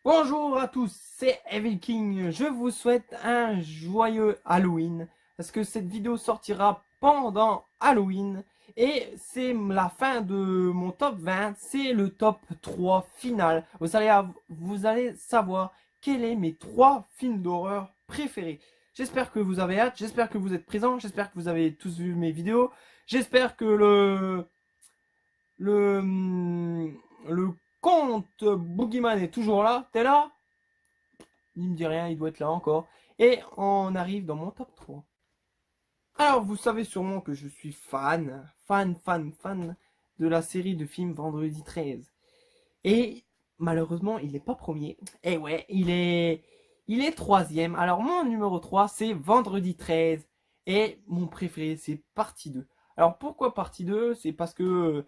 Bonjour à tous, c'est Evil King. Je vous souhaite un joyeux Halloween parce que cette vidéo sortira pendant Halloween et c'est la fin de mon top 20, c'est le top 3 final. Vous allez savoir quels sont mes 3 films d'horreur préférés. J'espère que vous avez hâte, j'espère que vous êtes présents, j'espère que vous avez tous vu mes vidéos, j'espère que le comte Boogeyman est toujours là. T'es là? Il me dit rien, il doit être là encore. Et on arrive dans mon top 3. Alors, vous savez sûrement que je suis fan de la série de films Vendredi 13. Et malheureusement, il n'est pas premier. Et ouais, il est troisième. Alors, mon numéro 3, c'est Vendredi 13. Et mon préféré, c'est Partie 2. Alors, pourquoi Partie 2? C'est parce que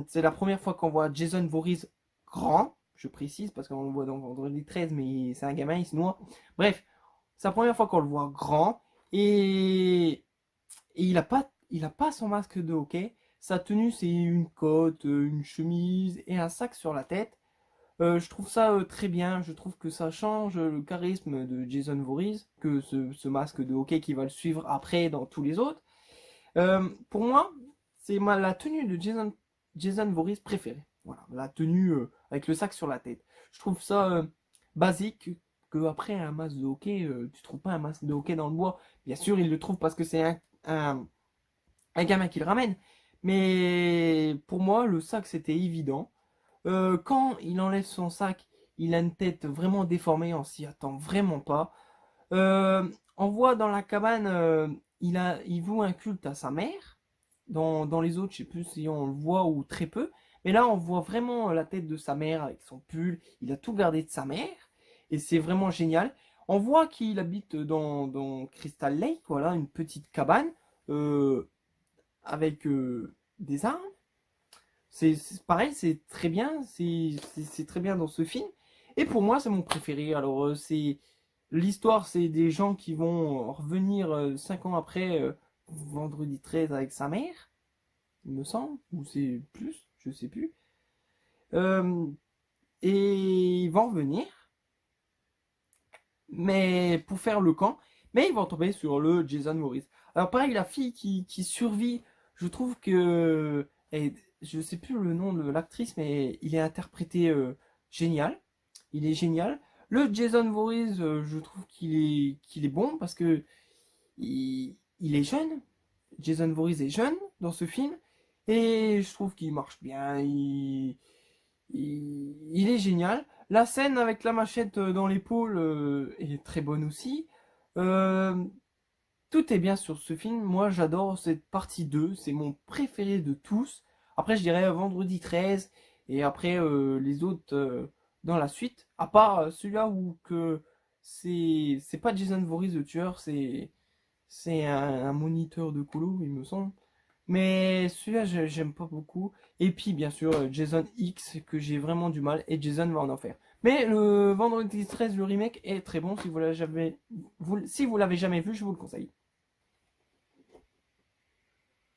c'est la première fois qu'on voit Jason Voorhees grand. Je précise, parce qu'on le voit dans Vendredi 13, mais c'est un gamin, il se noie. Bref, c'est la première fois qu'on le voit grand. Et il a pas son masque de hockey. Sa tenue, c'est une cotte, une chemise et un sac sur la tête. Je trouve ça très bien. Je trouve que ça change le charisme de Jason Voorhees, que ce masque de hockey qui va le suivre après dans tous les autres. Pour moi, c'est la tenue de Jason Voorhees préférée. Voilà, la tenue avec le sac sur la tête. Je trouve ça basique que après un masque de hockey, tu trouves pas un masque de hockey dans le bois. Bien sûr, il le trouve parce que c'est un gamin qui le ramène. Mais pour moi, le sac, c'était évident. Quand il enlève son sac, il a une tête vraiment déformée, on s'y attend vraiment pas. On voit dans la cabane, il voue un culte à sa mère. Dans les autres, je sais plus si on le voit ou très peu. Mais là, on voit vraiment la tête de sa mère avec son pull. Il a tout gardé de sa mère. Et c'est vraiment génial. On voit qu'il habite dans Crystal Lake, voilà, une petite cabane. euh, avec des armes. C'est pareil, c'est très bien, c'est très bien dans ce film. Et pour moi, c'est mon préféré. Alors, c'est l'histoire, c'est des gens qui vont revenir 5 ans après vendredi 13 avec sa mère, il me semble, ou c'est plus, je sais plus. Euh, et ils vont revenir, mais pour faire le camp, mais ils vont tomber sur le Jason Voorhees. Alors pareil, la fille qui survit, je trouve que, je sais plus le nom de l'actrice, mais il est interprété génial. Il est génial. Le Jason Voorhees, je trouve qu'il est bon parce que il est jeune. Jason Voorhees est jeune dans ce film et je trouve qu'il marche bien. Il est génial. La scène avec la machette dans l'épaule est très bonne aussi. Euh, Tout est bien sur ce film. Moi, j'adore cette partie 2. C'est mon préféré de tous. Après, je dirais Vendredi 13 et après les autres dans la suite. À part celui-là où que c'est pas Jason Voorhees le tueur, c'est un moniteur de colo, il me semble. Mais celui-là, j'aime pas beaucoup. Et puis, bien sûr, Jason X, que j'ai vraiment du mal, et Jason va en enfer. Mais le Vendredi 13, le remake, est très bon. Si vous l'avez jamais vu, je vous le conseille.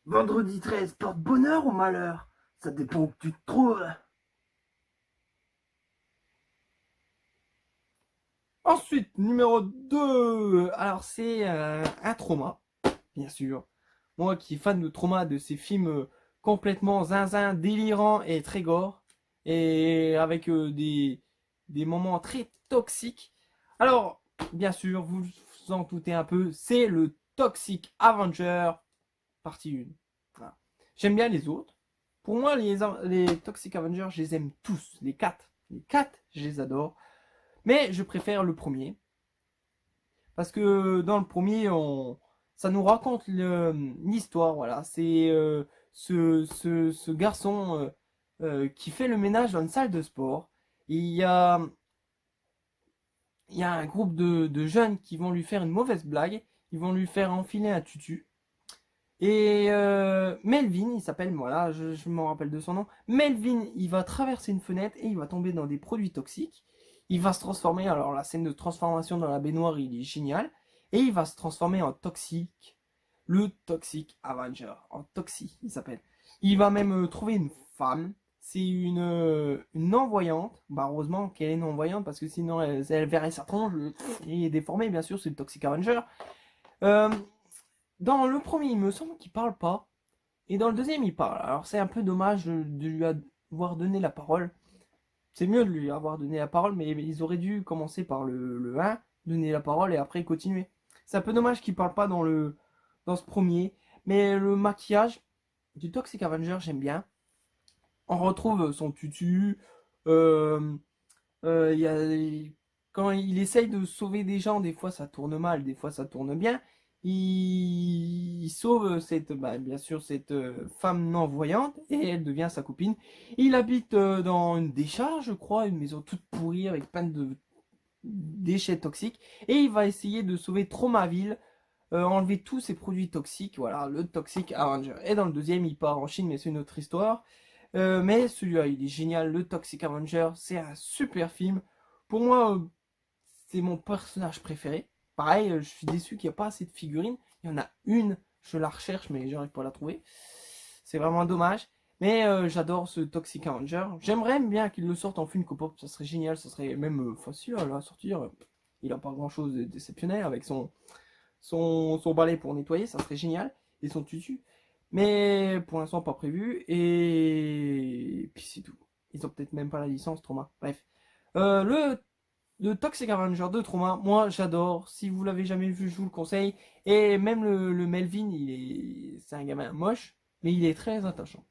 Vendredi 13 porte bonheur ou malheur? Ça dépend où tu te trouves. Ensuite, numéro 2. Alors, c'est un trauma, bien sûr. Moi qui suis fan de trauma, de ces films complètement zinzin, délirants et très gore. Et avec des moments très toxiques. Alors, bien sûr, vous vous en doutez un peu, c'est le Toxic Avenger partie 1. Voilà. J'aime bien les autres. Pour moi, les Toxic Avengers, je les aime tous, les 4. Les 4, je les adore. Mais je préfère le premier. Parce que dans le premier, ça nous raconte l'histoire. Voilà. C'est ce garçon qui fait le ménage dans une salle de sport. Et il y a un groupe de jeunes qui vont lui faire une mauvaise blague. Ils vont lui faire enfiler un tutu. Et Melvin, il s'appelle, voilà, je m'en rappelle de son nom. Melvin, il va traverser une fenêtre et il va tomber dans des produits toxiques. Il va se transformer, alors la scène de transformation dans la baignoire, il est génial. Et il va se transformer en toxique. Le Toxic Avenger. En Toxie, il s'appelle. Il va même trouver une femme. C'est une non-voyante. Bah, heureusement qu'elle est non-voyante, parce que sinon, elle verrait sa tronche et est déformée, bien sûr, c'est le Toxic Avenger. Euh, dans le premier, il me semble qu'il parle pas. Et dans le deuxième, il parle. Alors, c'est un peu dommage de lui avoir donné la parole. C'est mieux de lui avoir donné la parole, mais ils auraient dû commencer par le 1, donner la parole et après continuer. C'est un peu dommage qu'il parle pas dans ce premier. Mais le maquillage du Toxic Avenger, j'aime bien. On retrouve son tutu. euh, il y a, quand il essaye de sauver des gens, des fois ça tourne mal, des fois ça tourne bien. Il sauve bien sûr cette femme non-voyante et elle devient sa copine. Il habite dans une décharge, je crois, une maison toute pourrie avec plein de déchets toxiques. Et il va essayer de sauver Tromaville, enlever tous ces produits toxiques. Voilà, le Toxic Avenger. Et dans le deuxième, il part en Chine, mais c'est une autre histoire. Mais celui-là, il est génial. Le Toxic Avenger, c'est un super film. Pour moi, c'est mon personnage préféré. Pareil, je suis déçu qu'il n'y a pas assez de figurines. Il y en a une, je la recherche, mais j'arrive pas à la trouver. C'est vraiment dommage. Mais j'adore ce Toxic Avenger. J'aimerais bien qu'il le sorte en film pop. Ça serait génial. Ça serait même facile à sortir. Il n'a pas grand chose d'exceptionnel avec son balai pour nettoyer. Ça serait génial. Et son tutu. Mais pour l'instant, pas prévu. Et puis c'est tout. Ils ont peut-être même pas la licence, Trauma. Bref. Le Toxic Avenger de Trauma, moi j'adore. Si vous l'avez jamais vu, je vous le conseille. Et même le Melvin, c'est un gamin moche, mais il est très attachant.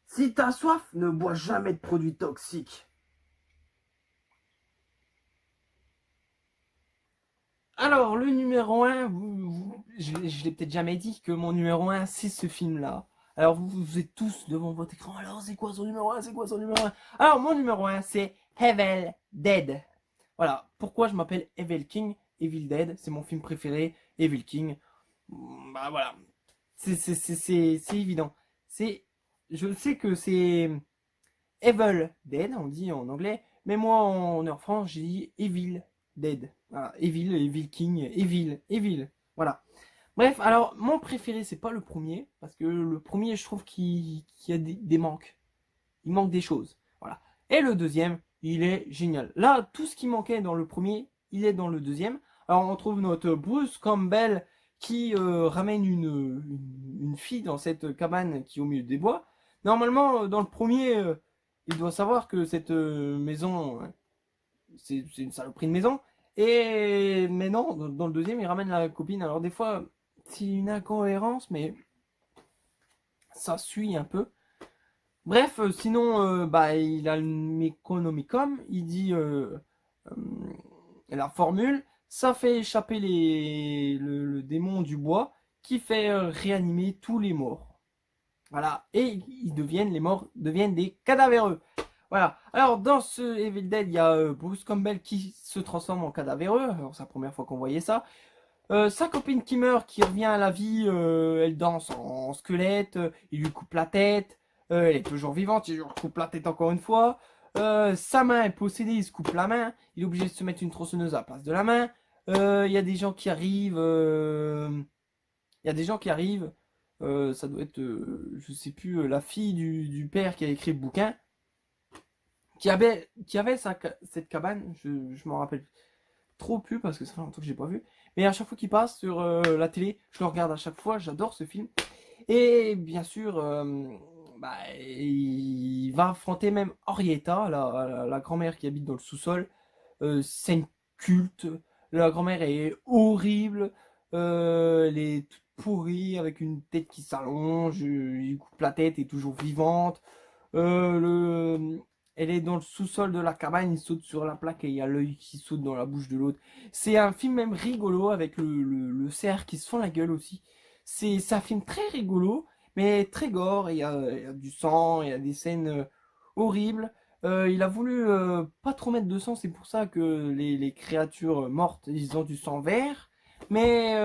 Si t'as soif, ne bois jamais de produits toxiques. Alors, le numéro un, je l'ai peut-être jamais dit que mon numéro un c'est ce film-là. Alors, vous êtes tous devant votre écran. Alors, c'est quoi son numéro un? C'est quoi son numéro un? Alors, mon numéro un c'est Evil Dead. Voilà. Pourquoi je m'appelle Evil King? Evil Dead, c'est mon film préféré. Evil King. Bah voilà. C'est évident. C'est, je sais que c'est Evil Dead, on dit en anglais, mais moi en France, j'ai dit Evil Dead. Voilà, Evil, Evil King, Evil, Evil. Voilà. Bref, alors mon préféré, c'est pas le premier, parce que le premier, je trouve qu'il y a des manques. Il manque des choses. Voilà. Et le deuxième, il est génial. Là, tout ce qui manquait dans le premier, il est dans le deuxième. Alors on trouve notre Bruce Campbell qui ramène une fille dans cette cabane qui est au milieu des bois. Normalement, dans le premier, il doit savoir que cette maison, c'est une saloperie de maison. Et mais non, dans le deuxième, il ramène la copine. Alors des fois, c'est une incohérence, mais ça suit un peu. Bref, sinon, bah, il a le Necronomicon, il dit euh, la formule, ça fait échapper le démon du bois qui fait réanimer tous les morts. Voilà, et les morts deviennent des cadavéreux. Voilà, alors dans ce Evil Dead, il y a Bruce Campbell qui se transforme en cadavéreux, alors c'est la première fois qu'on voyait ça. Sa copine qui meurt, qui revient à la vie, elle danse en squelette, il lui coupe la tête, elle est toujours vivante, il lui coupe la tête encore une fois. Sa main est possédée, il se coupe la main, il est obligé de se mettre une tronçonneuse à la place de la main. Il y a des gens qui arrivent, il y a des gens qui arrivent, ça doit être, je sais plus, la fille du père qui a écrit le bouquin, qui avait cette cabane, je m'en rappelle trop plus parce que ça fait longtemps que j'ai pas vu. Mais à chaque fois qu'il passe sur la télé, je le regarde à chaque fois, j'adore ce film. Et bien sûr, bah, il va affronter même Henrietta, la grand-mère qui habite dans le sous-sol. C'est une culte. La grand-mère est horrible. Elle est toute pourrie avec une tête qui s'allonge. Il coupe la tête, elle est toujours vivante. Euh, le, Elle est dans le sous-sol de la cabane, il saute sur la plaque et il y a l'œil qui saute dans la bouche de l'autre. C'est un film même rigolo avec le cerf qui se fend la gueule aussi. C'est un film très rigolo, mais très gore. Il y a du sang, il y a des scènes horribles. Il a voulu pas trop mettre de sang, c'est pour ça que les créatures mortes, ils ont du sang vert. Mais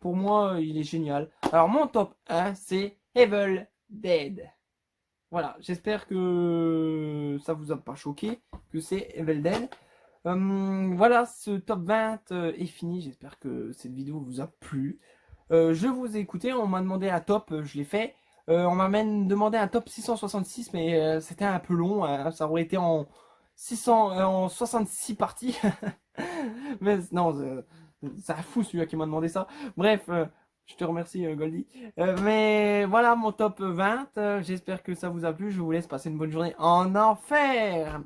pour moi, il est génial. Alors mon top 1, c'est Evil Dead. Voilà, j'espère que ça vous a pas choqué, que c'est Evil Dead. Voilà, ce top 20 est fini. J'espère que cette vidéo vous a plu. Je vous ai écouté, on m'a demandé un top, je l'ai fait. On m'a même demandé un top 666, mais c'était un peu long. Ça aurait été en 600, en 66 parties. Mais non, ça fout celui-là qui m'a demandé ça. Bref, je te remercie, Goldie. Mais voilà mon top 20. J'espère que ça vous a plu. Je vous laisse passer une bonne journée en enfer.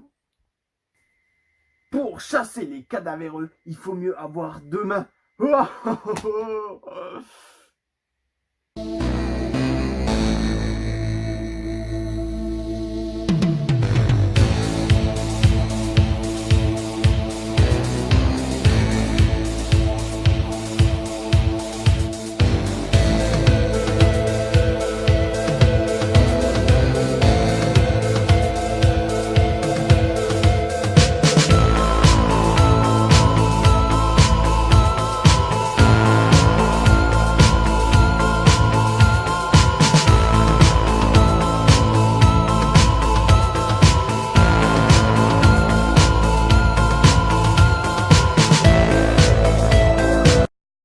Pour chasser les cadavéreux, il faut mieux avoir deux mains.